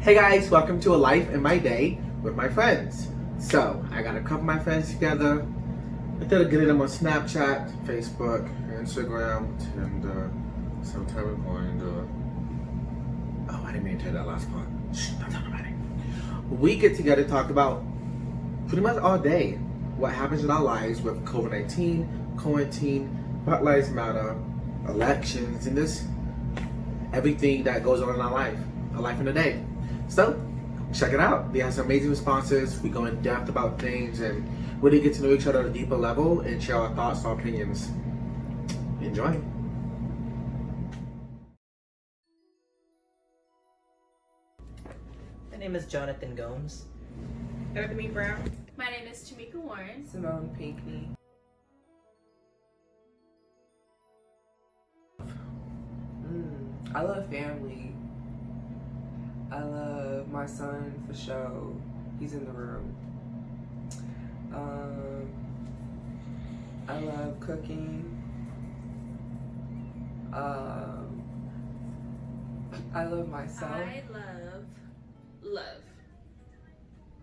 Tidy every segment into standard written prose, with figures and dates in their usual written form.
Hey guys, welcome to A Life in My Day with my friends. So, I got a couple of my friends together. I thought I'd get them on Snapchat, Facebook, Instagram, and sometime we're going to... Oh, I didn't mean to tell that last part. Shh, don't tell nobody. We get together to talk about pretty much all day what happens in our lives with COVID-19, quarantine, Black Lives Matter, elections, and this everything that goes on in our life in a day. So, check it out. They have some amazing responses. We go in depth about things and really get to know each other at a deeper level and share our thoughts, our opinions. Enjoy. My name is Jonathan Gomes. Anthony Brown. My name is Tamika Warren. Simone Pinckney. I love family. I love my son for sure. He's in the room. I love cooking. I love myself. I love.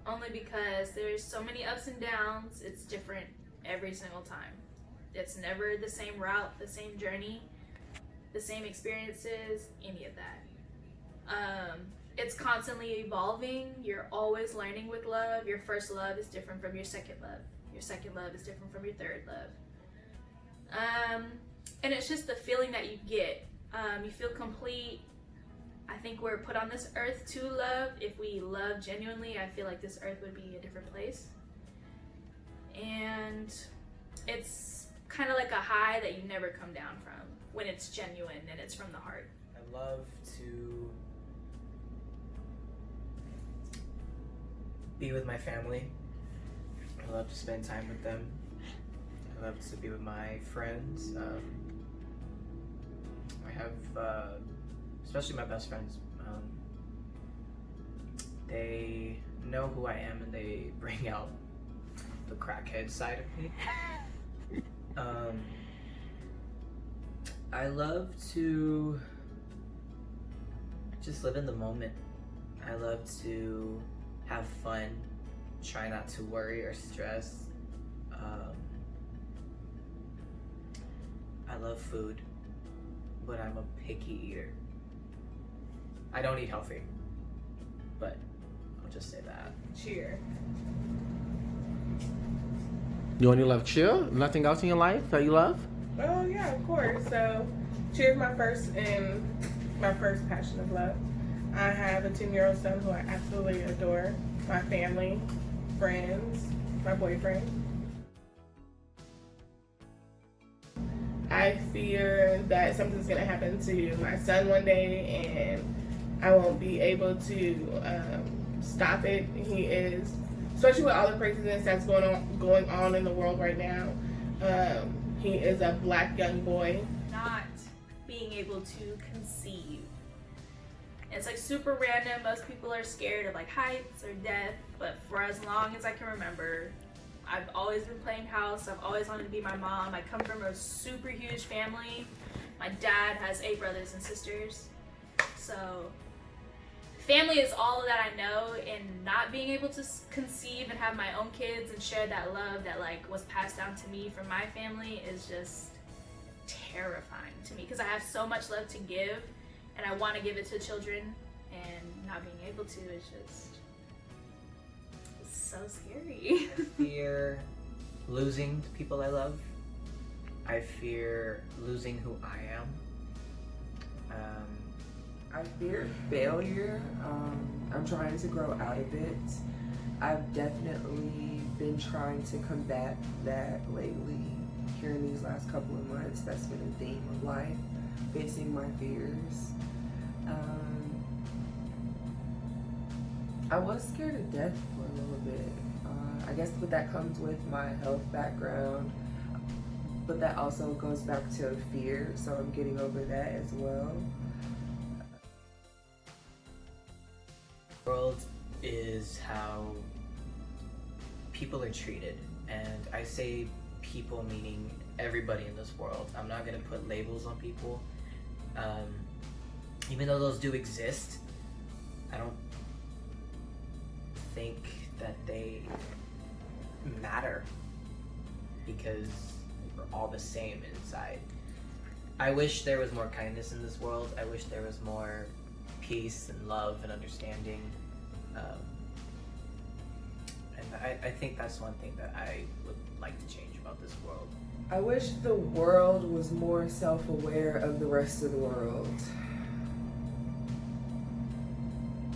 Only because there's so many ups and downs. It's different every single time. It's never the same route, the same journey, the same experiences, any of that. It's constantly evolving. You're always learning with love. Your first love is different from your second love. Your second love is different from your third love. And it's just the feeling that you get. You feel complete. I think we're put on this earth to love. If we love genuinely, I feel like this earth would be a different place. And it's kind of like a high that you never come down from when it's genuine and it's from the heart. I love to be with my family. I love to spend time with them. I love to be with my friends. I have, especially my best friends, they know who I am and they bring out the crackhead side of me. I love to just live in the moment. I love to have fun, try not to worry or stress. I love food, but I'm a picky eater. I don't eat healthy, but I'll just say that. Cheer. You only love cheer? Nothing else in your life that you love? Oh yeah, of course. So, cheer is my first passion of love. I have a 10-year-old son who I absolutely adore. My family, friends, my boyfriend. I fear that something's gonna happen to my son one day, and I won't be able to stop it. He is, especially with all the craziness that's going on in the world right now. He is a black young boy. Not being able to conceive. It's like super random. Most people are scared of like heights or death, but for as long as I can remember, I've always been playing house. I've always wanted to be my mom. I come from a super huge family. My dad has 8 brothers and sisters. So family is all that I know, and not being able to conceive and have my own kids and share that love that like was passed down to me from my family is just terrifying to me, because I have so much love to give and I want to give it to children, and not being able to is just so scary. I fear losing the people I love. I fear losing who I am. I fear failure. I'm trying to grow out of it. I've definitely been trying to combat that lately. Here in these last couple of months, that's been a theme of life, facing my fears. I was scared of death for a little bit. I guess what that comes with my health background, but that also goes back to fear, so I'm getting over that as well. The world is how people are treated, and I say people meaning everybody in this world. I'm not gonna put labels on people. Even though those do exist, I don't think that they matter because we're all the same inside. I wish there was more kindness in this world. I wish there was more peace and love and understanding. And I think that's one thing that I would like to change about this world. I wish the world was more self-aware of the rest of the world.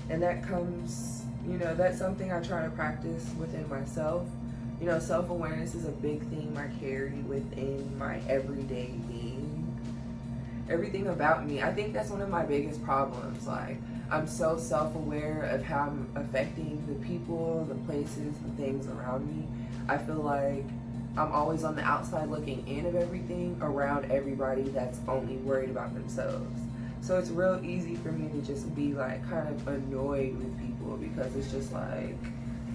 And that comes, that's something I try to practice within myself. Self-awareness is a big theme I carry within my everyday being. Everything about me, I think that's one of my biggest problems. Like, I'm so self-aware of how I'm affecting the people, the places, the things around me. I feel like I'm always on the outside looking in of everything around everybody that's only worried about themselves. So it's real easy for me to just be like kind of annoyed with people because it's just like,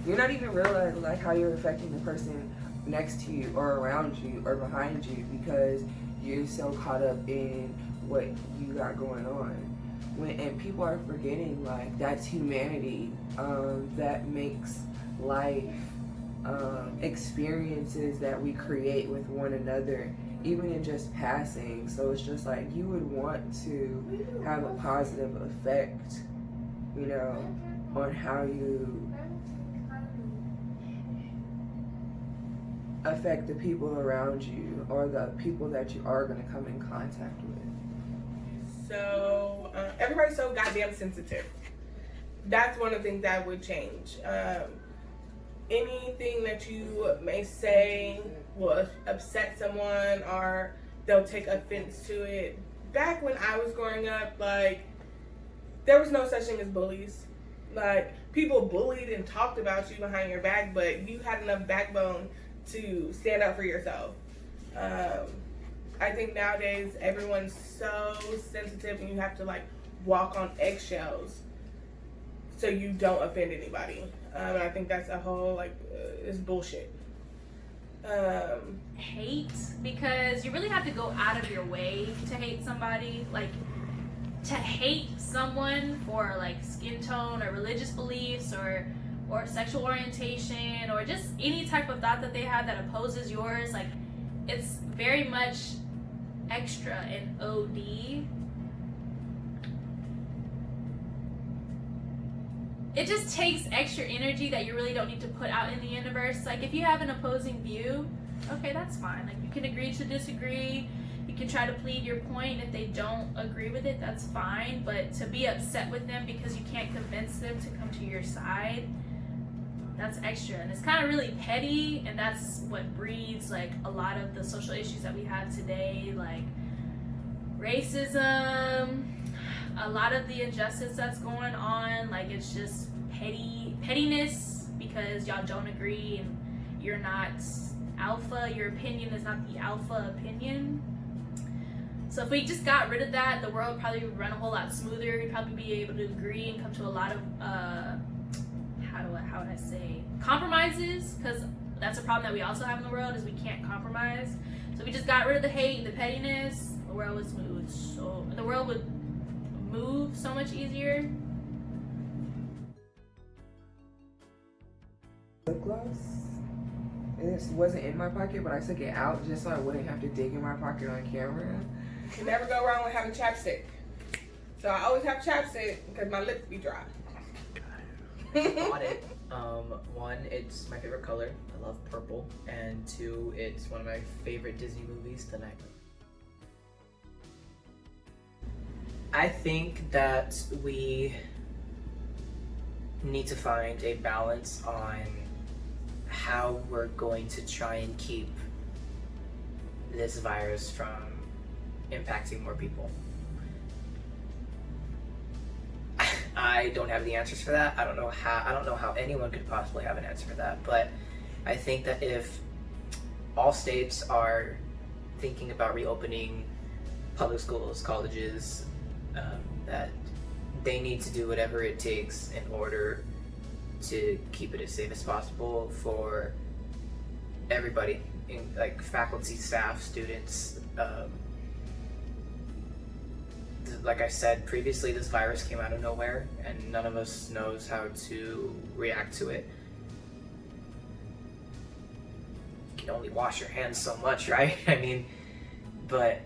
you're not even realizing like how you're affecting the person next to you or around you or behind you because you're so caught up in what you got going on. And people are forgetting like that's humanity, that makes life experiences that we create with one another, even in just passing. So it's just like you would want to have a positive effect, on how you affect the people around you or the people that you are going to come in contact with. So everybody's so goddamn sensitive. That's one of the things that would change. Anything that you may say will upset someone or they'll take offense to it. Back when I was growing up, like, there was no such thing as bullies. Like, people bullied and talked about you behind your back, but you had enough backbone to stand up for yourself. I think nowadays everyone's so sensitive and you have to like walk on eggshells so you don't offend anybody. And I think that's a whole it's bullshit. Hate, because you really have to go out of your way to hate somebody. Like, to hate someone for like skin tone or religious beliefs or sexual orientation or just any type of thought that they have that opposes yours, like, it's very much extra and OD. It just takes extra energy that you really don't need to put out in the universe. Like, if you have an opposing view, okay, that's fine. Like, you can agree to disagree. You can try to plead your point. If they don't agree with it, that's fine. But to be upset with them because you can't convince them to come to your side, that's extra. And it's kind of really petty, and that's what breeds like a lot of the social issues that we have today, like racism, a lot of the injustice that's going on. Like, it's just pettiness because y'all don't agree and you're not alpha. Your opinion is not the alpha opinion. So if we just got rid of that, the world probably would run a whole lot smoother. We'd probably be able to agree and come to a lot of how would I say, compromises, because that's a problem that we also have in the world, is we can't compromise. So if we just got rid of the hate and the pettiness, the world would smooth. So the world would move so much easier. Lip gloss. It wasn't in my pocket, but I took it out just so I wouldn't have to dig in my pocket on camera. You can never go wrong with having chapstick. So I always have chapstick because my lips be dry. Bought it. One, it's my favorite color. I love purple. And two, it's one of my favorite Disney movies, The Nightmare. I think that we need to find a balance on how we're going to try and keep this virus from impacting more people. I don't have the answers for that. I don't know how anyone could possibly have an answer for that. But I think that if all states are thinking about reopening public schools, colleges, that they need to do whatever it takes in order to keep it as safe as possible for everybody, like faculty, staff, students, like I said previously, this virus came out of nowhere, and none of us knows how to react to it. You can only wash your hands so much, right? I mean, but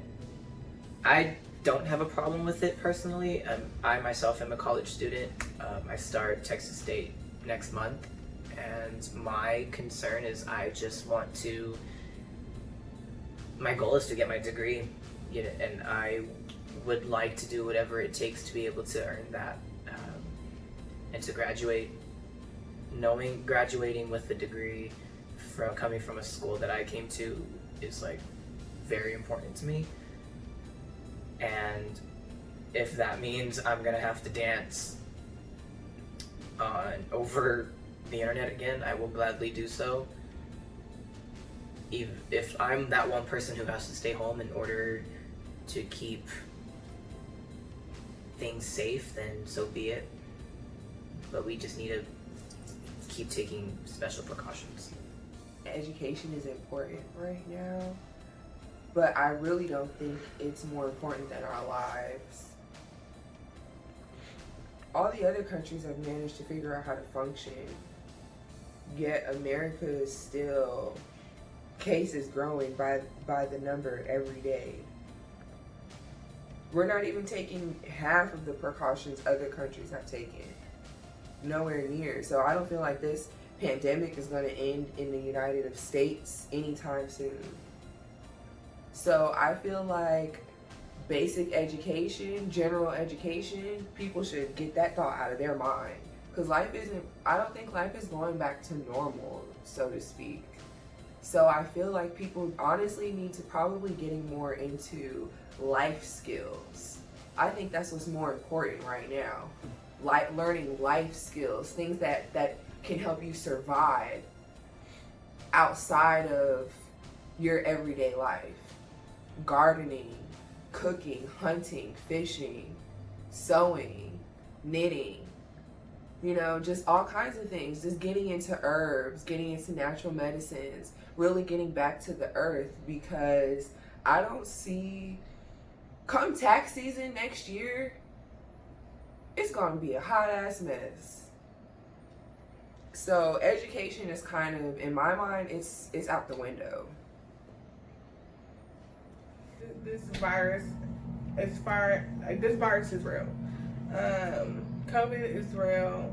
I don't have a problem with it personally. I myself am a college student. I start Texas State next month, and my concern is I just want to, my goal is to get my degree, you know, and I would like to do whatever it takes to be able to earn that, and to graduate. Knowing graduating with a degree from coming from a school that I came to is like very important to me. And if that means I'm gonna have to dance over the internet again, I will gladly do so. Even if I'm that one person who has to stay home in order to keep things safe, then so be it. But we just need to keep taking special precautions. Education is important right now, but I really don't think it's more important than our lives. All the other countries have managed to figure out how to function, yet America is still, cases growing by the number every day. We're not even taking half of the precautions other countries have taken. Nowhere near. So I don't feel like this pandemic is going to end in the United States anytime soon. So I feel like basic education, general education, people should get that thought out of their mind. Because I don't think life is going back to normal, so to speak. So I feel like people honestly need to probably getting more into life skills. I think that's what's more important right now. Like learning life skills, things that can help you survive outside of your everyday life. Gardening, cooking, hunting, fishing, sewing, knitting, you know, just all kinds of things. Just getting into herbs, getting into natural medicines, really getting back to the earth, because I don't see, come tax season next year, it's going to be a hot ass mess. So education is kind of, in my mind, it's out the window. This virus, this virus is real. COVID is real,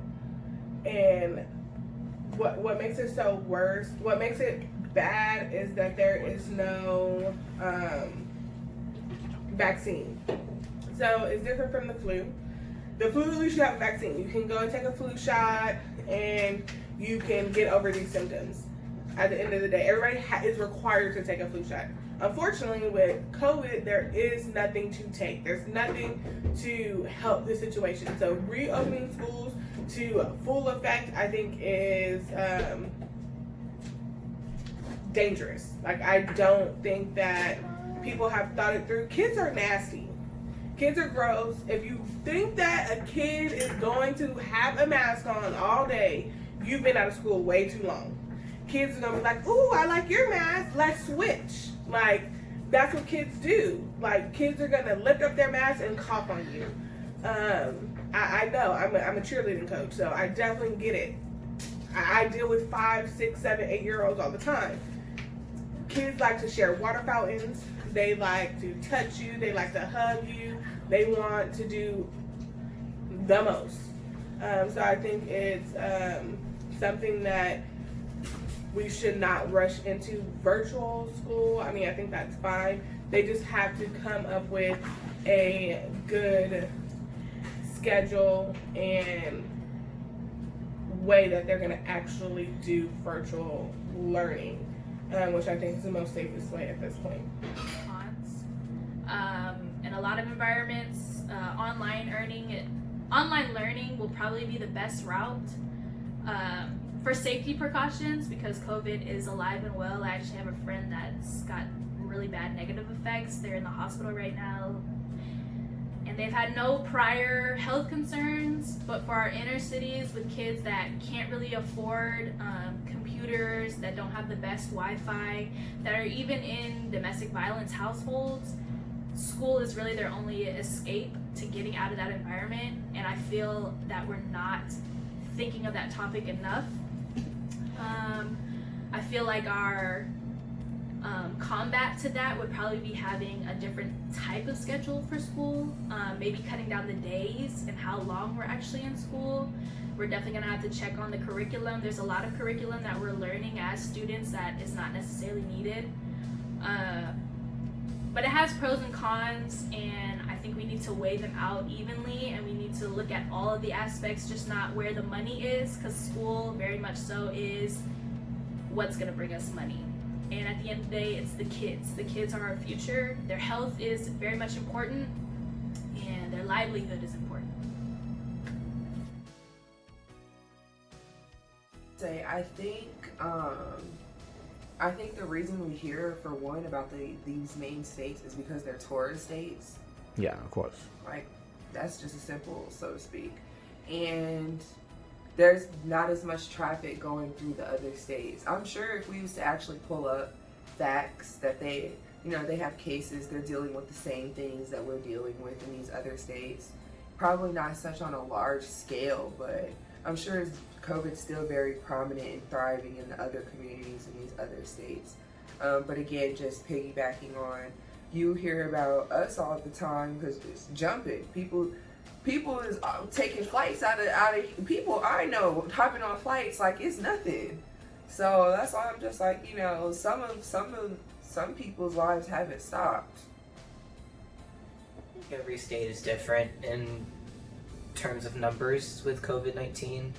and what makes it so worse, what makes it bad, is that there is no vaccine. So it's different from the flu. The flu, at least you have a vaccine. You can go and take a flu shot, and you can get over these symptoms. At the end of the day, everybody is required to take a flu shot. Unfortunately, with COVID, there is nothing to take. There's nothing to help the situation. So reopening schools to full effect, I think, is dangerous. Like, I don't think that people have thought it through. Kids are nasty. Kids are gross. If you think that a kid is going to have a mask on all day, you've been out of school way too long. Kids are gonna be like, ooh, I like your mask, let's switch. Like, that's what kids do. Like, kids are gonna lift up their mask and cough on you. I know, I'm a cheerleading coach, so I definitely get it. I deal with 5, 6, 7, 8-year-olds all the time. Kids like to share water fountains. They like to touch you. They like to hug you. They want to do the most. So I think it's something that we should not rush into virtual school. I mean, I think that's fine. They just have to come up with a good schedule and way that they're going to actually do virtual learning, which I think is the most safest way at this point. In a lot of environments, online learning will probably be the best route. For safety precautions, because COVID is alive and well. I actually have a friend that's got really bad negative effects. They're in the hospital right now, and they've had no prior health concerns. But for our inner cities with kids that can't really afford computers, that don't have the best Wi-Fi, that are even in domestic violence households, school is really their only escape to getting out of that environment, and I feel that we're not thinking of that topic enough. I feel like our combat to that would probably be having a different type of schedule for school, maybe cutting down the days and how long we're actually in school. We're definitely gonna have to check on the curriculum. There's a lot of curriculum that we're learning as students that is not necessarily needed. But it has pros and cons, and I think we need to weigh them out evenly, and we need to look at all of the aspects, just not where the money is, because school very much so is what's gonna bring us money. And at the end of the day, it's the kids. The kids are our future. Their health is very much important, and their livelihood is important. I think the reason we hear, for one, about these main states is because they're tourist states. Yeah, of course. Like, that's just a simple, so to speak. And there's not as much traffic going through the other states. I'm sure if we used to actually pull up facts that they have cases, they're dealing with the same things that we're dealing with in these other states. Probably not such on a large scale, but I'm sure COVID's still very prominent and thriving in the other communities in these other states. But again, just piggybacking on, you hear about us all the time because it's jumping. People is taking flights out of people I know, hopping on flights like it's nothing. So that's why I'm just like, some people's lives haven't stopped. Every state is different in terms of numbers with COVID-19.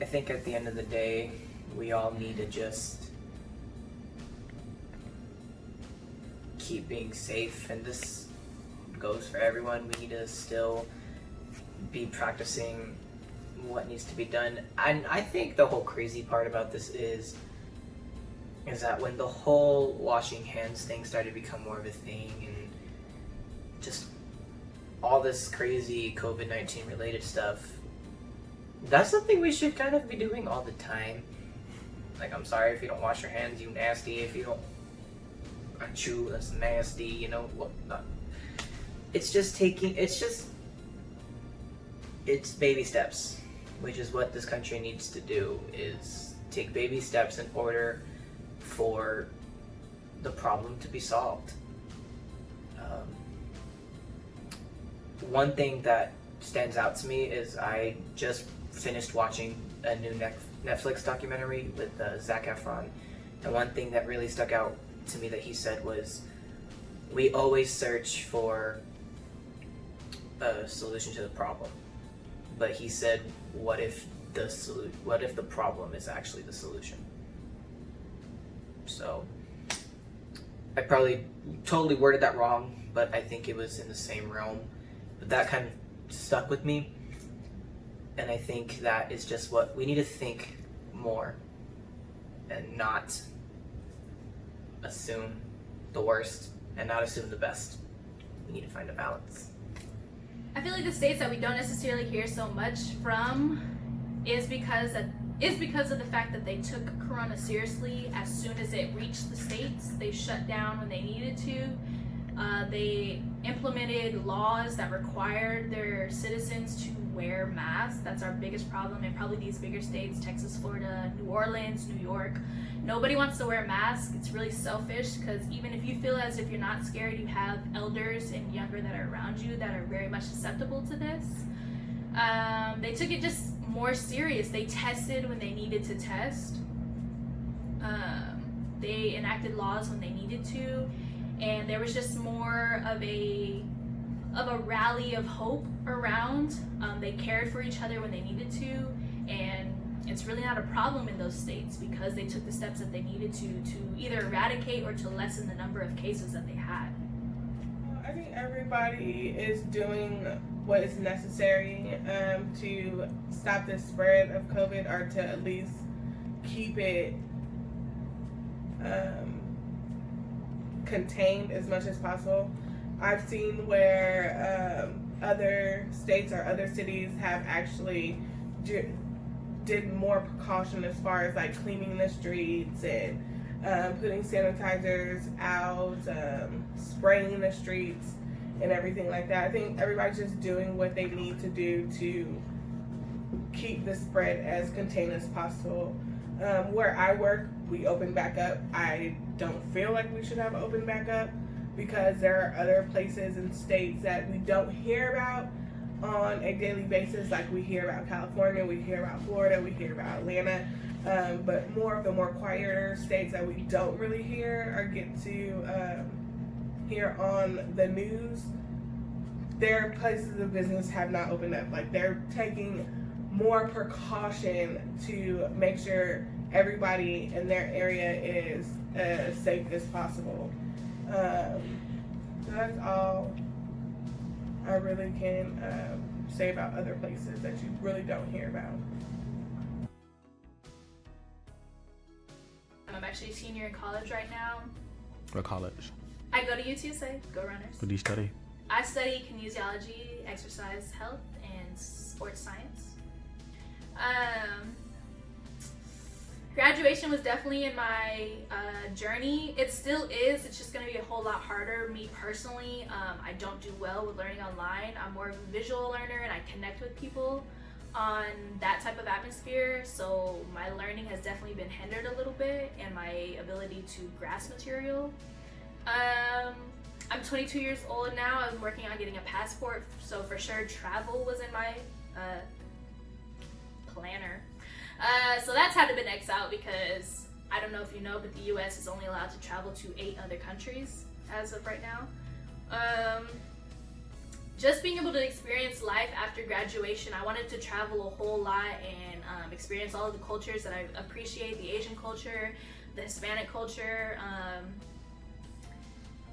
I think at the end of the day, we all need to just keep being safe, and this goes for everyone. We need to still be practicing what needs to be done. And I think the whole crazy part about this is that when the whole washing hands thing started to become more of a thing, and just all this crazy COVID-19 related stuff, that's something we should kind of be doing all the time. Like, I'm sorry if you don't wash your hands, you nasty. If you don't chew, that's nasty, you know what not. It's baby steps, which is what this country needs to do, is take baby steps in order for the problem to be solved. One thing that stands out to me is I just finished watching a new Netflix documentary with Zac Efron, and one thing that really stuck out to me that he said was, we always search for a solution to the problem, but he said, what if the problem is actually the solution? So I probably totally worded that wrong, but I think it was in the same realm. But that kind of stuck with me, and I think that is just what we need to think more and not assume the worst and not assume the best. We need to find a balance. I feel like the states that we don't necessarily hear so much from is because of the fact that they took Corona seriously. As soon as it reached the states, they shut down when they needed to. They implemented laws that required their citizens to wear masks. That's our biggest problem in probably these bigger states: Texas, Florida, New Orleans, New York. Nobody wants to wear a mask. It's really selfish, because even if you feel as if you're not scared, you have elders and younger that are around you that are very much susceptible to this. They took it just more serious. They tested when they needed to test. They enacted laws when they needed to, and there was just more of a rally of hope around. They cared for each other when they needed to, and it's really not a problem in those states because they took the steps that they needed to either eradicate or to lessen the number of cases that they had. I think everybody is doing what is necessary to stop the spread of COVID, or to at least keep it contained as much as possible. I've seen where other states or other cities have actually did more precaution as far as like cleaning the streets and putting sanitizers out, spraying the streets, and everything like that. I think everybody's just doing what they need to do to keep the spread as contained as possible. Where I work, we open back up. I don't feel like we should have opened back up because there are other places and states that we don't hear about on a daily basis. Like we hear about California, we hear about Florida, we hear about Atlanta, but more of the more quieter states that we don't really hear or get to hear on the news, their places of business have not opened up. Like they're taking more precaution to make sure everybody in their area is as safe as possible. So that's all I really can say about other places that you really don't hear about. I'm actually a senior in college right now. What college? I go to UTSA, go Runners. What do you study? I study kinesiology, exercise health, and sports science. Graduation was definitely in my journey. It still is. It's just going to be a whole lot harder. Me personally, I don't do well with learning online. I'm more of a visual learner, and I connect with people on that type of atmosphere. So my learning has definitely been hindered a little bit, and my ability to grasp material. I'm 22 years old now. I'm working on getting a passport, so for sure travel was in my planner. So that's had to be X'd out because I don't know if you know, but the US is only allowed to travel to 8 other countries as of right now. Just being able to experience life after graduation, I wanted to travel a whole lot and experience all of the cultures that I appreciate, the Asian culture, the Hispanic culture,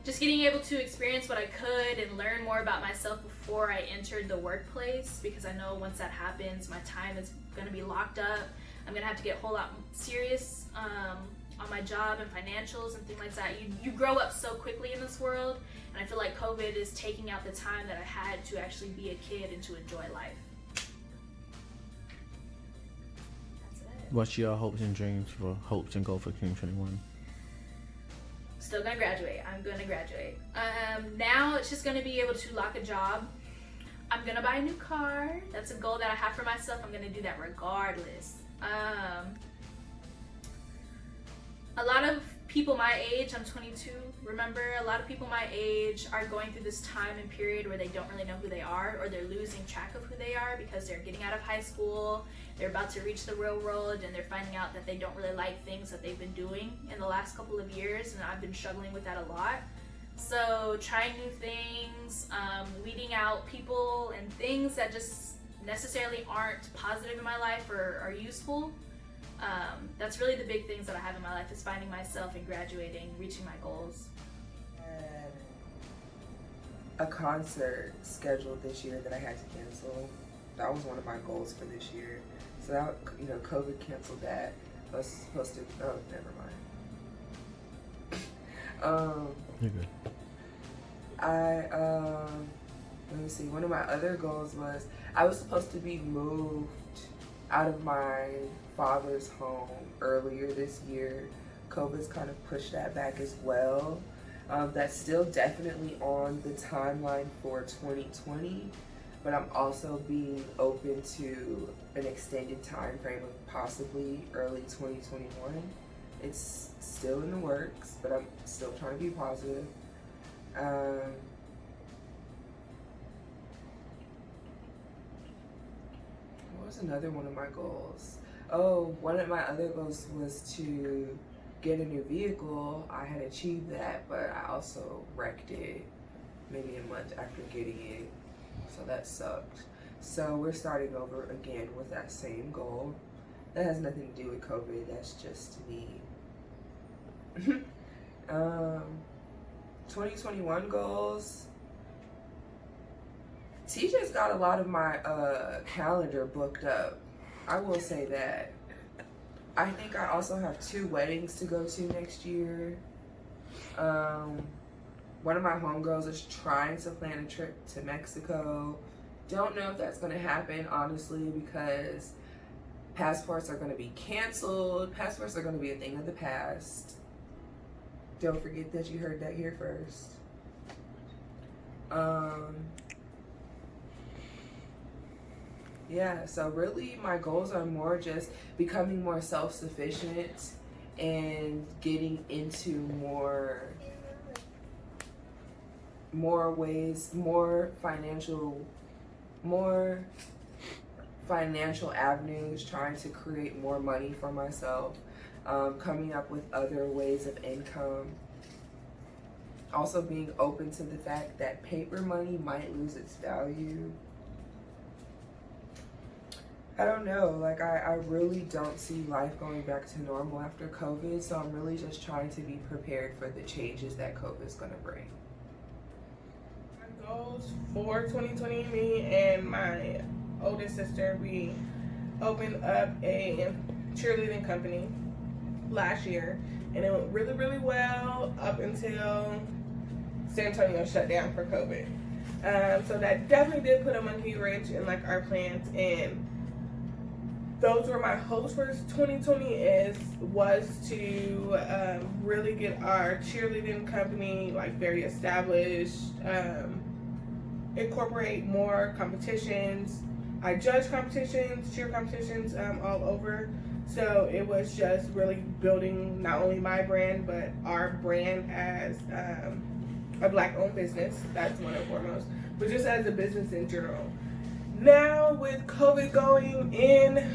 just getting able to experience what I could and learn more about myself before I entered the workplace, because I know once that happens, my time is going to be locked up. I'm going to have to get a whole lot serious on my job and financials and things like that. You grow up so quickly in this world, and I feel like COVID is taking out the time that I had to actually be a kid and to enjoy life. That's it. What's your hopes and dreams for hopes and goals for 2021? Still gonna graduate. I'm gonna graduate. Now it's just gonna be able to lock a job. I'm gonna buy a new car. That's a goal that I have for myself. I'm gonna do that regardless. A lot of people my age, I'm 22, remember, a lot of people my age are going through this time and period where they don't really know who they are, or they're losing track of who they are because they're getting out of high school, they're about to reach the real world, and they're finding out that they don't really like things that they've been doing in the last couple of years, and I've been struggling with that a lot. So trying new things, weeding out people and things that just necessarily aren't positive in my life or are useful. That's really the big things that I have in my life, is finding myself and graduating, reaching my goals. Had a concert scheduled this year that I had to cancel. That was one of my goals for this year. So that, COVID canceled that. I was supposed to, never mind. You're good. Let me see, one of my other goals was, I was supposed to be moved out of my father's home earlier this year. COVID's kind of pushed that back as well. That's still definitely on the timeline for 2020, but I'm also being open to an extended time frame of possibly early 2021. It's still in the works, but I'm still trying to be positive. What was another one of my goals? Oh, one of my other goals was to get a new vehicle. I had achieved that, but I also wrecked it maybe a month after getting it, so that sucked. So we're starting over again with that same goal. That has nothing to do with COVID, that's just me. 2021 goals. TJ's got a lot of my calendar booked up. I will say that. I think I also have 2 weddings to go to next year. One of my homegirls is trying to plan a trip to Mexico. Don't know if that's going to happen, honestly, because passports are going to be canceled. Passports are going to be a thing of the past. Don't forget that you heard that here first. Yeah, so really my goals are more just becoming more self-sufficient and getting into more ways, more financial avenues, trying to create more money for myself, coming up with other ways of income. Also being open to the fact that paper money might lose its value. I don't know, like I really don't see life going back to normal after COVID, so I'm really just trying to be prepared for the changes that COVID is gonna bring. My goals for 2020, me and my oldest sister, we opened up a cheerleading company last year, and it went really, really well up until San Antonio shut down for COVID. So that definitely did put a monkey wrench in like our plans, and those were my hopes for 2020 was to really get our cheerleading company like very established, incorporate more competitions. I judge competitions, cheer competitions all over. So it was just really building not only my brand, but our brand as a Black-owned business. That's one and foremost, but just as a business in general. Now with COVID going in,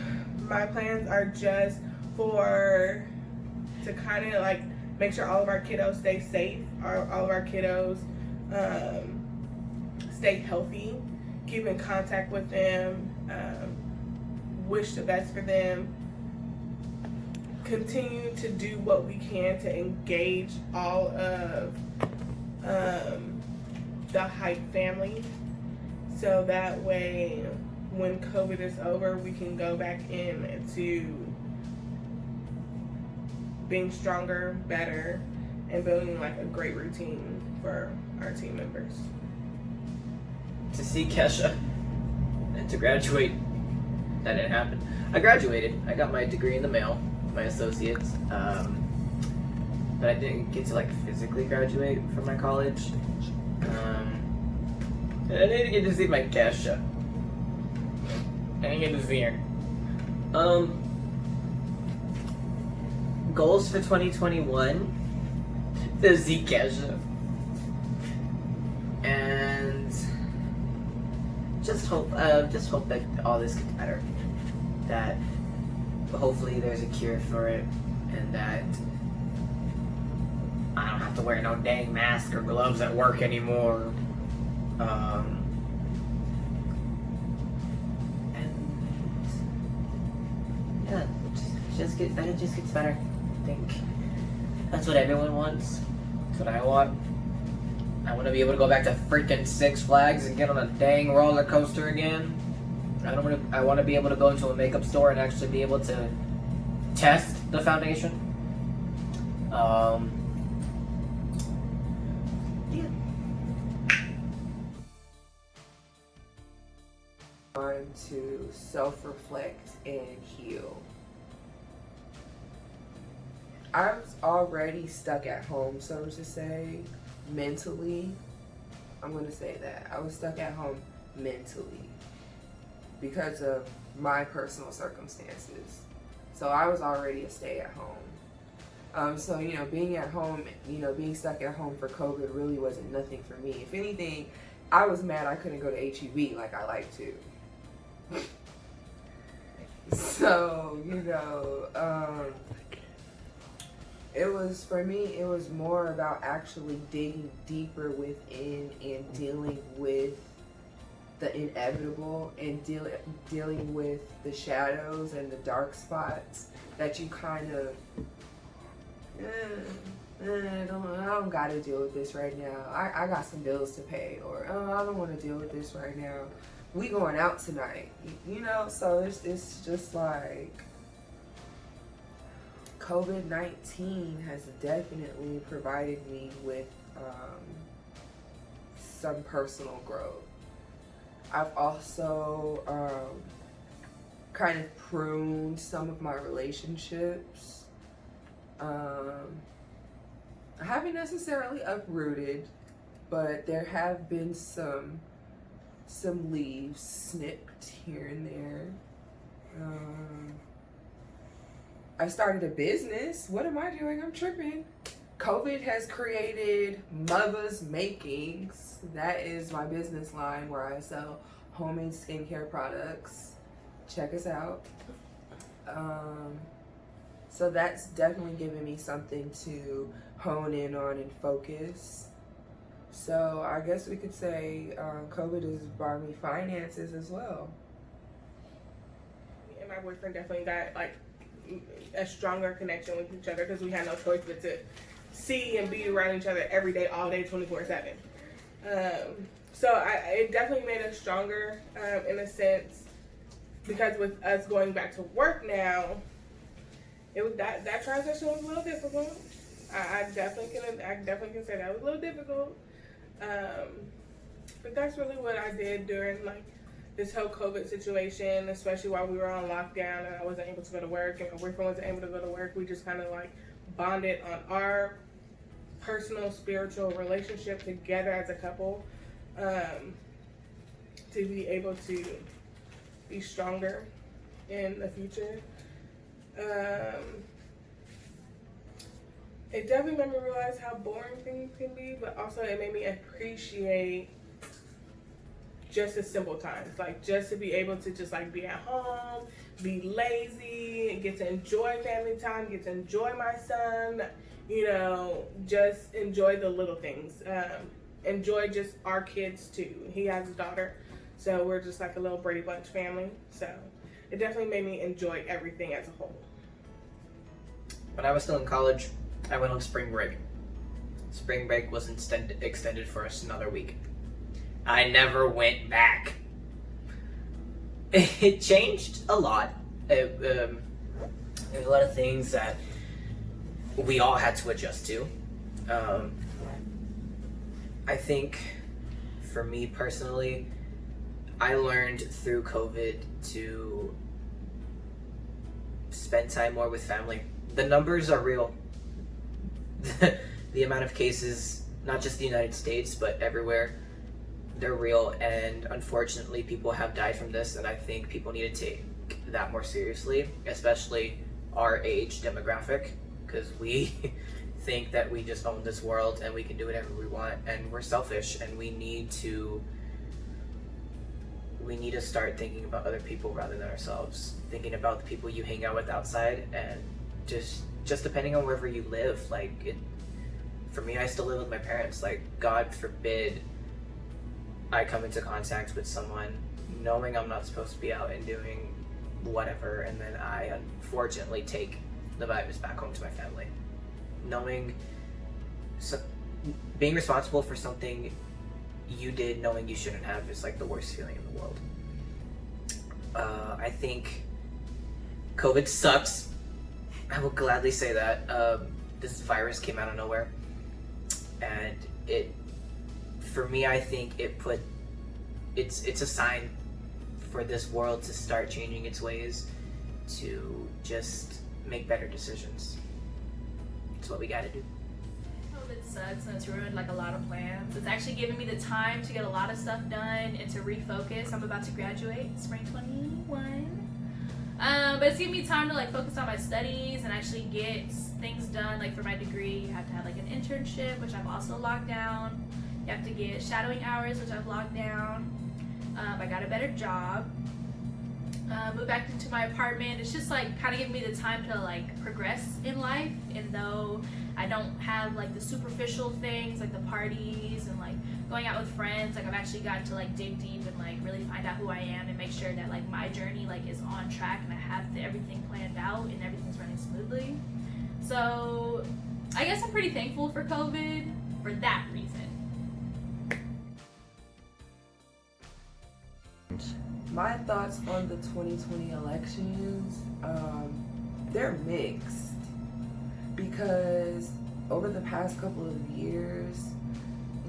my plans are just to kind of like make sure all of our kiddos stay safe, all of our kiddos stay healthy, keep in contact with them, wish the best for them, continue to do what we can to engage all of the Hype family, so that way when COVID is over, we can go back into being stronger, better, and building like a great routine for our team members. To see Kesha and to graduate. That didn't happen. I graduated. I got my degree in the mail, my associates, but I didn't get to like physically graduate from my college. And I didn't get to see my Kesha. I didn't get to see her. Goals for 2021 to see Kesha. And just hope that all this gets better. That hopefully there's a cure for it, and that I don't have to wear no dang mask or gloves at work anymore. And yeah, just gets better. I think that's what everyone wants. That's what I want. I want to be able to go back to freaking Six Flags and get on a dang roller coaster again. I want to be able to go into a makeup store and actually be able to test the foundation. Yeah. Time to self-reflect and heal. I was already stuck at home, so to say, mentally. I'm going to say that. I was stuck at home mentally because of my personal circumstances. So I was already a stay-at-home. So, being at home, being stuck at home for COVID really wasn't nothing for me. If anything, I was mad I couldn't go to HEB like I like to. So, it was more about actually digging deeper within and dealing with the inevitable and dealing with the shadows and the dark spots that you kind of I don't gotta deal with this right now. I got some bills to pay, or I don't want to deal with this right now. We going out tonight, so it's just like COVID-19 has definitely provided me with some personal growth. I've also kind of pruned some of my relationships. I I haven't necessarily uprooted, but there have been some leaves snipped here and there. I started a business. What am I doing? I'm tripping. COVID has created Mother's Makings. That is my business line where I sell homemade skincare products. Check us out. So that's definitely given me something to hone in on and focus. So I guess we could say COVID has brought me finances as well. Me and my boyfriend definitely got like a stronger connection with each other because we had no choice but to see and be around each other every day, all day, 24/7. So it definitely made us stronger in a sense, because with us going back to work now, it was that transition was a little difficult. I definitely can say that was a little difficult. But that's really what I did during like this whole COVID situation, especially while we were on lockdown and I wasn't able to go to work and my boyfriend wasn't able to go to work. We just kind of like bonded on our personal spiritual relationship together as a couple, to be able to be stronger in the future. It definitely made me realize how boring things can be, but also it made me appreciate just the simple times, like just to be able to just like be at home, be lazy, and get to enjoy family time, get to enjoy my son, you know, just enjoy the little things. Enjoy just our kids too. He has a daughter, so we're just like a little Brady Bunch family. So it definitely made me enjoy everything as a whole. When I was still in college, I went on spring break. Spring break was extended for us another week. I never went back. It changed a lot. There's a lot of things that we all had to adjust to. I think for me personally, I learned through COVID to spend time more with family. The numbers are real. The amount of cases, not just the United States, but everywhere, they're real, and unfortunately people have died from this, and I think people need to take that more seriously, especially our age demographic, because we think that we just own this world and we can do whatever we want, and we're selfish, and we need to start thinking about other people rather than ourselves, thinking about the people you hang out with outside, and just depending on wherever you live. Like, for me, I still live with my parents. Like, God forbid I come into contact with someone knowing I'm not supposed to be out and doing whatever, and then I unfortunately take the virus back home to my family. Being responsible for something you did knowing you shouldn't have is like the worst feeling in the world. I think COVID sucks. I will gladly say that. This virus came out of nowhere, and for me, I think it's a sign for this world to start changing its ways, to just make better decisions. It's what we gotta do. COVID sucks and it's ruined like a lot of plans. It's actually given me the time to get a lot of stuff done and to refocus. I'm about to graduate spring 21. But it's given me time to like focus on my studies and actually get things done. Like for my degree, you have to have like an internship, which I've also locked down. You have to get shadowing hours, which I've locked down. I got a better job. Moved back into my apartment. It's just like kind of giving me the time to like progress in life. And though I don't have like the superficial things like the parties and like going out with friends, like I've actually gotten to like dig deep and like really find out who I am and make sure that like my journey like is on track and I have everything planned out and everything's running smoothly. So I guess I'm pretty thankful for COVID for that reason. My thoughts on the 2020 elections, they're mixed, because over the past couple of years,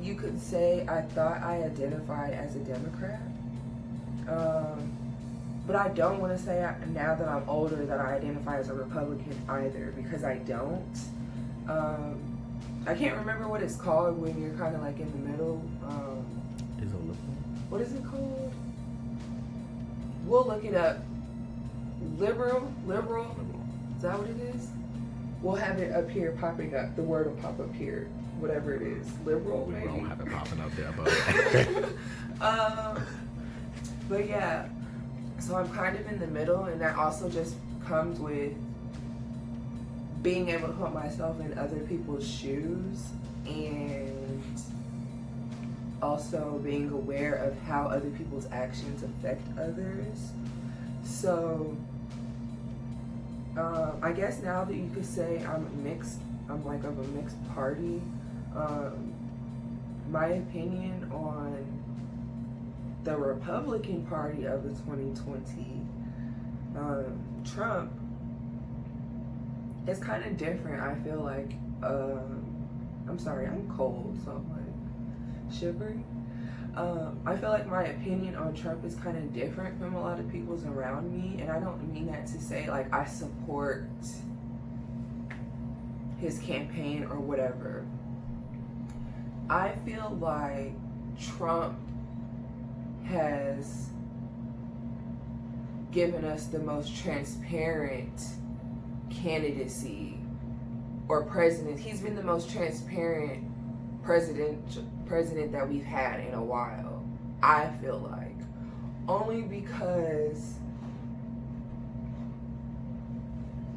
you could say I thought I identified as a Democrat, but I don't want to say now that I'm older that I identify as a Republican either, because I don't. I can't remember what it's called when you're kind of like in the middle. Is it liberal? What is it called? We'll look it up. Liberal? Is that what it is? We'll have it up here popping up. The word will pop up here. Whatever it is. Liberal, We maybe? don't have it popping up there, but But yeah, so I'm kind of in the middle, and that also just comes with being able to put myself in other people's shoes and also being aware of how other people's actions affect others. So I guess now that you could say I'm like of a mixed party. My opinion on the Republican Party of the 2020 Trump is kind of different. I feel like I'm sorry, I'm cold, so I'm like shivering. I feel like my opinion on Trump is kind of different from a lot of people's around me, and I don't mean that to say like I support his campaign or whatever. I feel like Trump has given us the most transparent candidacy or president. He's been the most transparent president that we've had in a while, I feel like. Only because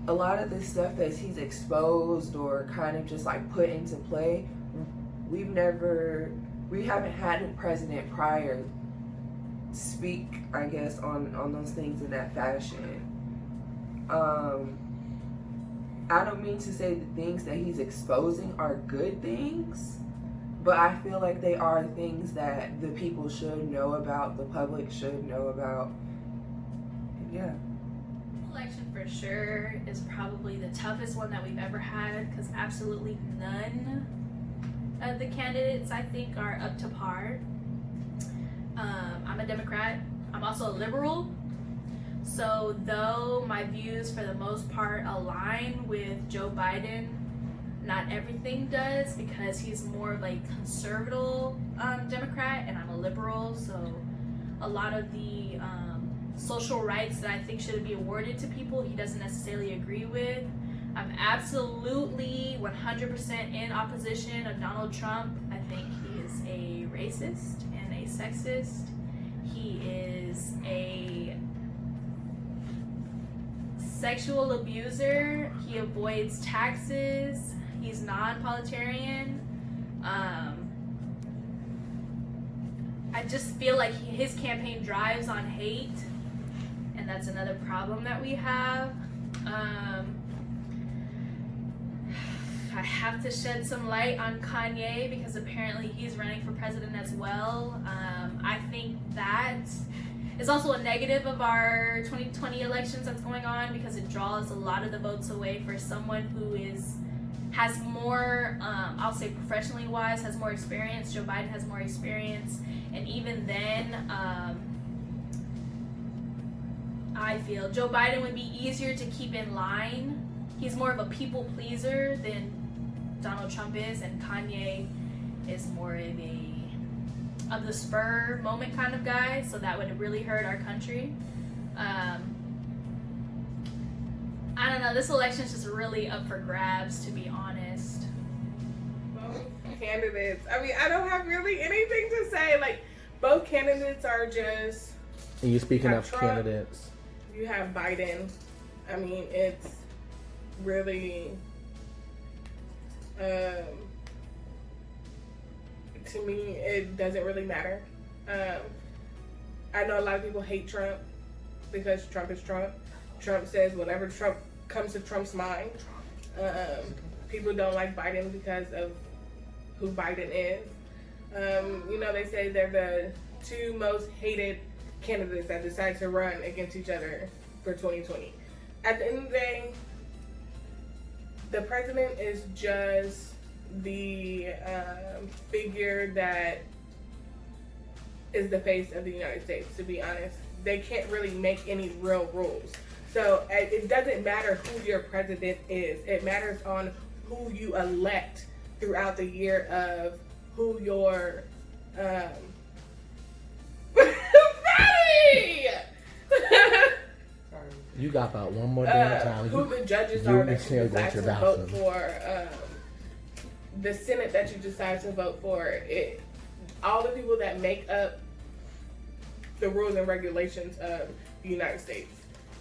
a lot of the stuff that he's exposed or kind of just like put into play, we haven't had a president prior speak, I guess, on those things in that fashion. I don't mean to say the things that he's exposing are good things, but I feel like they are things that the people should know about, the public should know about. Yeah. Election for sure is probably the toughest one that we've ever had because absolutely none of the candidates I think are up to par. I'm a Democrat. I'm also a liberal. So though my views for the most part align with Joe Biden, not everything does because he's more of a conservative Democrat and I'm a liberal. So a lot of the social rights that I think should be awarded to people he doesn't necessarily agree with. I'm absolutely 100% in opposition of Donald Trump. I think he is a racist and a sexist. He is a sexual abuser. He avoids taxes. He's non-politician. I just feel like his campaign drives on hate, and that's another problem that we have. I have to shed some light on Kanye because apparently he's running for president as well. I think that is also a negative of our 2020 elections that's going on because it draws a lot of the votes away for someone who has more, I'll say professionally wise, has more experience. Joe Biden has more experience. And even then, I feel Joe Biden would be easier to keep in line. He's more of a people pleaser than Donald Trump is, and Kanye is more of the spur moment kind of guy, so that would really hurt our country. I don't know, this election is just really up for grabs, to be honest. Both candidates. I mean, I don't have really anything to say. Like, both candidates are just. And you're speaking have of Trump, candidates. You have Biden. I mean, it's really. To me, it doesn't really matter. I know a lot of people hate Trump because Trump is Trump. Trump says whatever Trump comes to Trump's mind. People don't like Biden because of who Biden is. They say they're the two most hated candidates that decide to run against each other for 2020. At the end of the day, the president is just the figure that is the face of the United States, to be honest. They can't really make any real rules. So it doesn't matter who your president is. It matters on who you elect throughout the year of who your Patty! You got about one more damn time. Who the judges you are and that you Sarah go decide to to the vote bathroom. for, the Senate that you decide to vote for, all the people that make up the rules and regulations of the United States.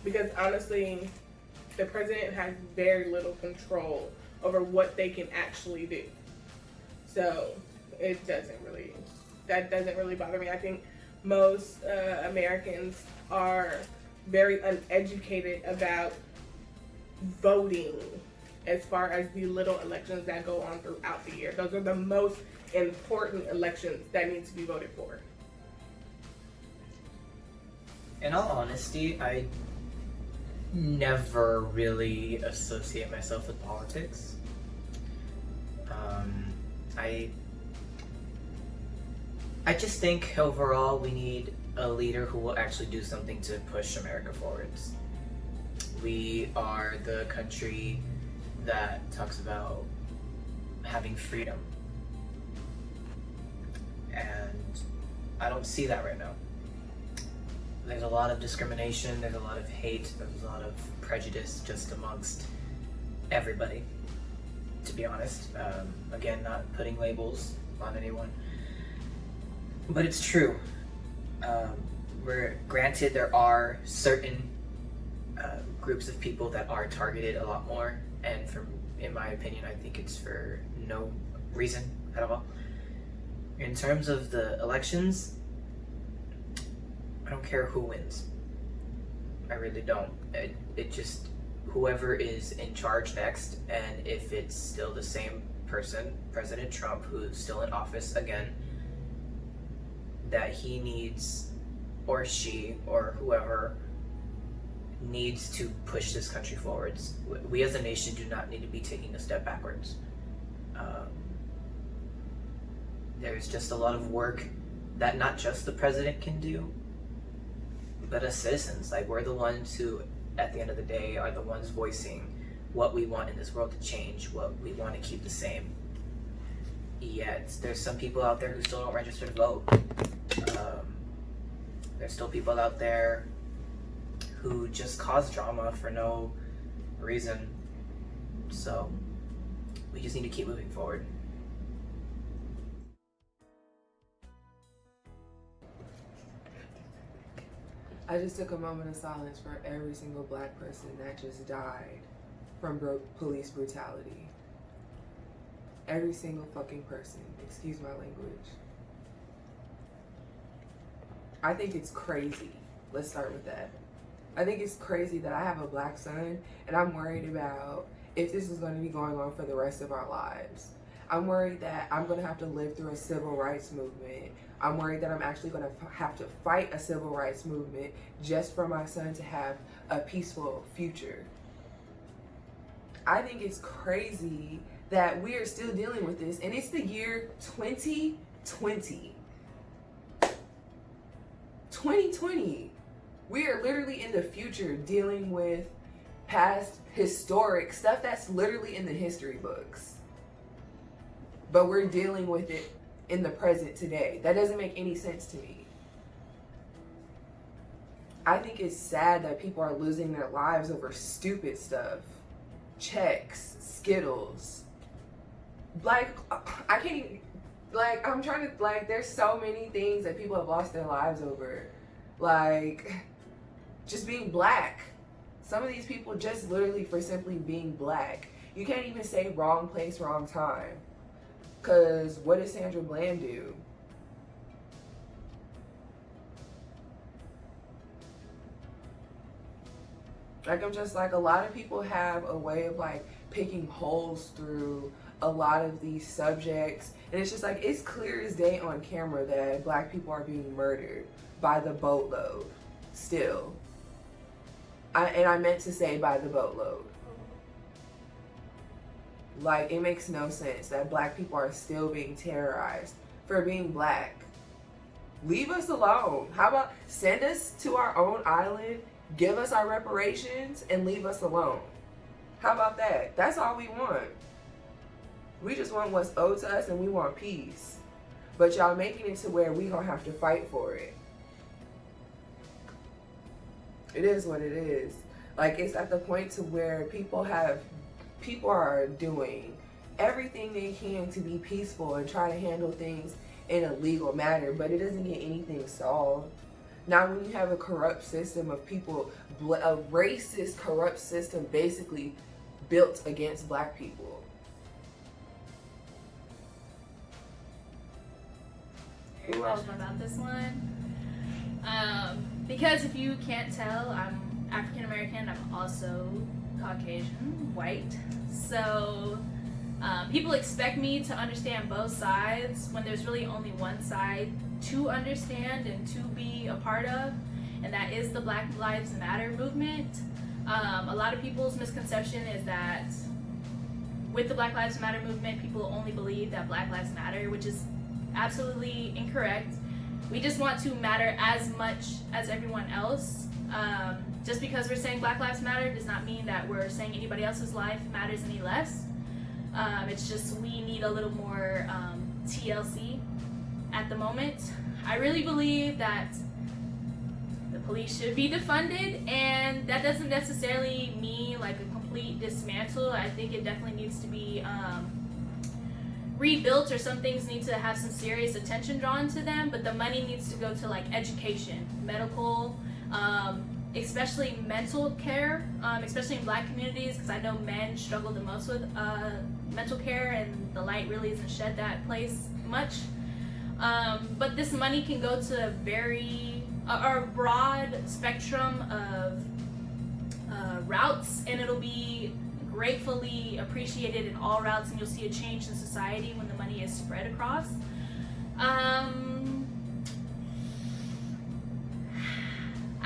Because honestly, the president has very little control over what they can actually do. So that doesn't really bother me. I think most Americans are very uneducated about voting as far as the little elections that go on throughout the year. Those are the most important elections that need to be voted for. In all honesty, I never really associate myself with politics. I just think overall we need a leader who will actually do something to push America forwards. We are the country that talks about having freedom, and I don't see that right now. There's a lot of discrimination, there's a lot of hate, there's a lot of prejudice just amongst everybody, to be honest. Again, not putting labels on anyone, but it's true. We're granted there are certain groups of people that are targeted a lot more, and in my opinion, I think it's for no reason at all. In terms of the elections, I don't care who wins. I really don't. It just, whoever is in charge next, and if it's still the same person, President Trump, who's still in office again, that he needs, or she, or whoever, needs to push this country forwards. We as a nation do not need to be taking a step backwards. There's just a lot of work that not just the president can do, but as citizens. Like, we're the ones who, at the end of the day, are the ones voicing what we want in this world to change, what we want to keep the same. Yet, there's some people out there who still don't register to vote. There's still people out there who just cause drama for no reason. So, we just need to keep moving forward. I just took a moment of silence for every single black person that just died from police brutality. Every single fucking person. Excuse my language. I think it's crazy. Let's start with that. I think it's crazy that I have a black son and I'm worried about if this is going to be going on for the rest of our lives. I'm worried that I'm going to have to live through a civil rights movement. I'm worried that I'm actually going to have to fight a civil rights movement just for my son to have a peaceful future. I think it's crazy that we are still dealing with this, and it's the year 2020. 2020. We are literally in the future dealing with past historic stuff that's literally in the history books. But we're dealing with it in the present today. That doesn't make any sense to me. I think it's sad that people are losing their lives over stupid stuff. Checks, Skittles. Like, I can't even, like, I'm trying to, like, there's so many things that people have lost their lives over. Like, just being black. Some of these people just literally for simply being black. You can't even say wrong place, wrong time. Because what did Sandra Bland do? Like, I'm just like, a lot of people have a way of like picking holes through a lot of these subjects. And it's just like, it's clear as day on camera that black people are being murdered by the boatload still. I meant to say by the boatload. Like, it makes no sense that black people are still being terrorized for being black. Leave us alone. How about send us to our own island, give us our reparations, and leave us alone? How about that? That's all we want. We just want what's owed to us and we want peace. But y'all making it to where we gonna have to fight for it. It is what it is. Like, it's at the point to where people are doing everything they can to be peaceful and try to handle things in a legal manner, but it doesn't get anything solved. Now, when you have a corrupt system of people, a racist, corrupt system basically built against black people. Very passionate about this one. Because if you can't tell, I'm African American. I'm also Caucasian, white. So people expect me to understand both sides when there's really only one side to understand and to be a part of, and that is the Black Lives Matter movement. A lot of people's misconception is that with the Black Lives Matter movement, people only believe that Black Lives Matter, which is absolutely incorrect. We just want to matter as much as everyone else. Just because we're saying Black Lives Matter does not mean that we're saying anybody else's life matters any less. It's just we need a little more TLC at the moment. I really believe that the police should be defunded, and that doesn't necessarily mean like a complete dismantle. I think it definitely needs to be rebuilt, or some things need to have some serious attention drawn to them, but the money needs to go to like education, medical, especially mental care, especially in black communities, because I know men struggle the most with mental care, and the light really isn't shed that place much. But this money can go to a broad spectrum of routes, and it'll be gratefully appreciated in all routes, and you'll see a change in society when the money is spread across. I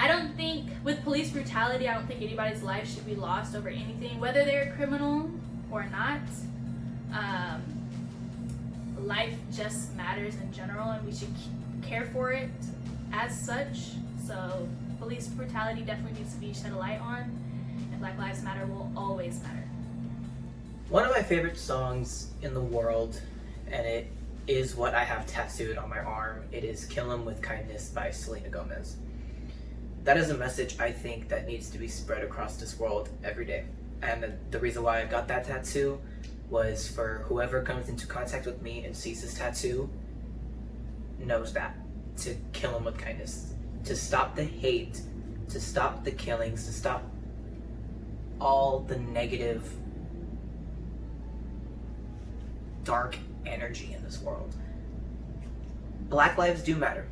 don't think, with police brutality, I don't think anybody's life should be lost over anything, whether they're a criminal or not. Life just matters in general, and we should care for it as such. So police brutality definitely needs to be shed a light on, and Black Lives Matter will always matter. One of my favorite songs in the world, and it is what I have tattooed on my arm, it is Kill 'Em With Kindness by Selena Gomez. That is a message I think that needs to be spread across this world every day. And the reason why I got that tattoo was for whoever comes into contact with me and sees this tattoo knows that. To kill them with kindness. To stop the hate, to stop the killings, to stop all the negative, dark energy in this world. Black lives do matter.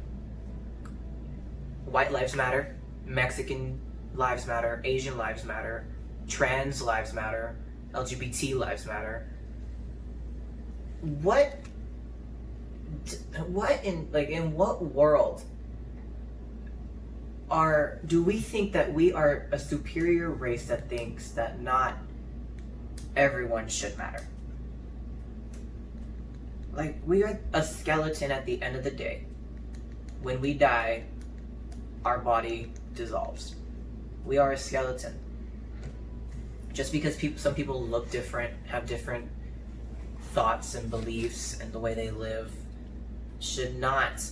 White lives matter. Mexican lives matter. Asian lives matter. Trans lives matter. LGBT lives matter. What in what world do we think that we are a superior race that thinks that not everyone should matter? Like, we are a skeleton at the end of the day. When we die, our body dissolves. We are a skeleton. Just because some people look different, have different thoughts and beliefs and the way they live, should not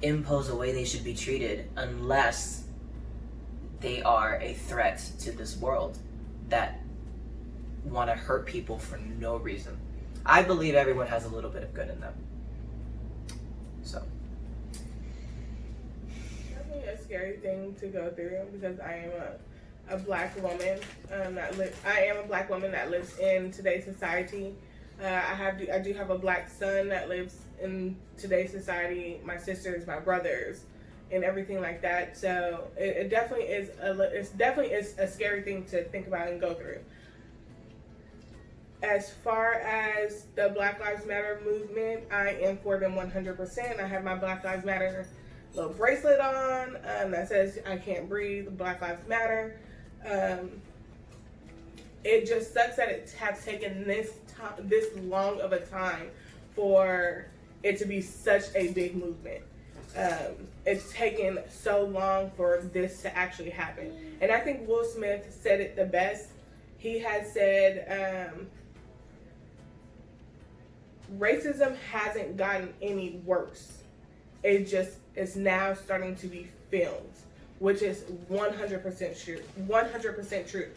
impose a way they should be treated unless they are a threat to this world that want to hurt people for no reason. I believe everyone has a little bit of good in them. So. Definitely a scary thing to go through, because I am a black woman I am a black woman that lives in today's society. I do have a black son that lives in today's society, my sisters, my brothers, and everything like that. So it definitely is a scary thing to think about and go through. As far as the Black Lives Matter movement, I am for them 100%. I have my Black Lives Matter little bracelet on that says I can't breathe, Black Lives Matter. It just sucks that it has taken this long of a time for it to be such a big movement. It's taken so long for this to actually happen. And I think Will Smith said it the best. he had said racism hasn't gotten any worse. It's now starting to be filmed, which is 100% true. 100% true.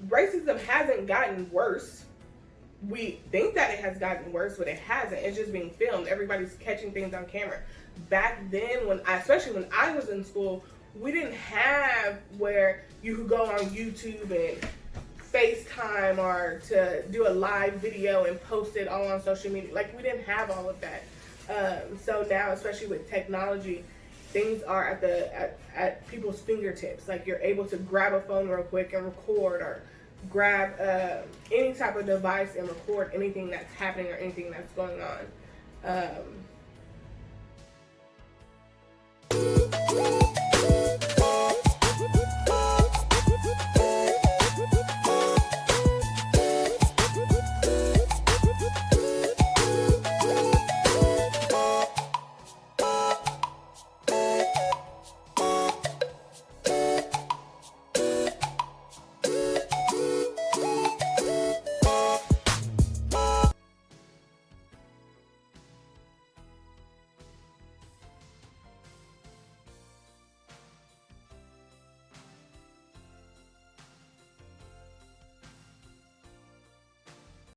Racism hasn't gotten worse. We think that it has gotten worse, but it hasn't. It's just being filmed. Everybody's catching things on camera. Back then, especially when I was in school, we didn't have where you could go on YouTube and FaceTime or to do a live video and post it all on social media. Like, we didn't have all of that. So now, especially with technology, things are at people's fingertips. Like, you're able to grab a phone real quick and record, or grab any type of device and record anything that's happening or anything that's going on.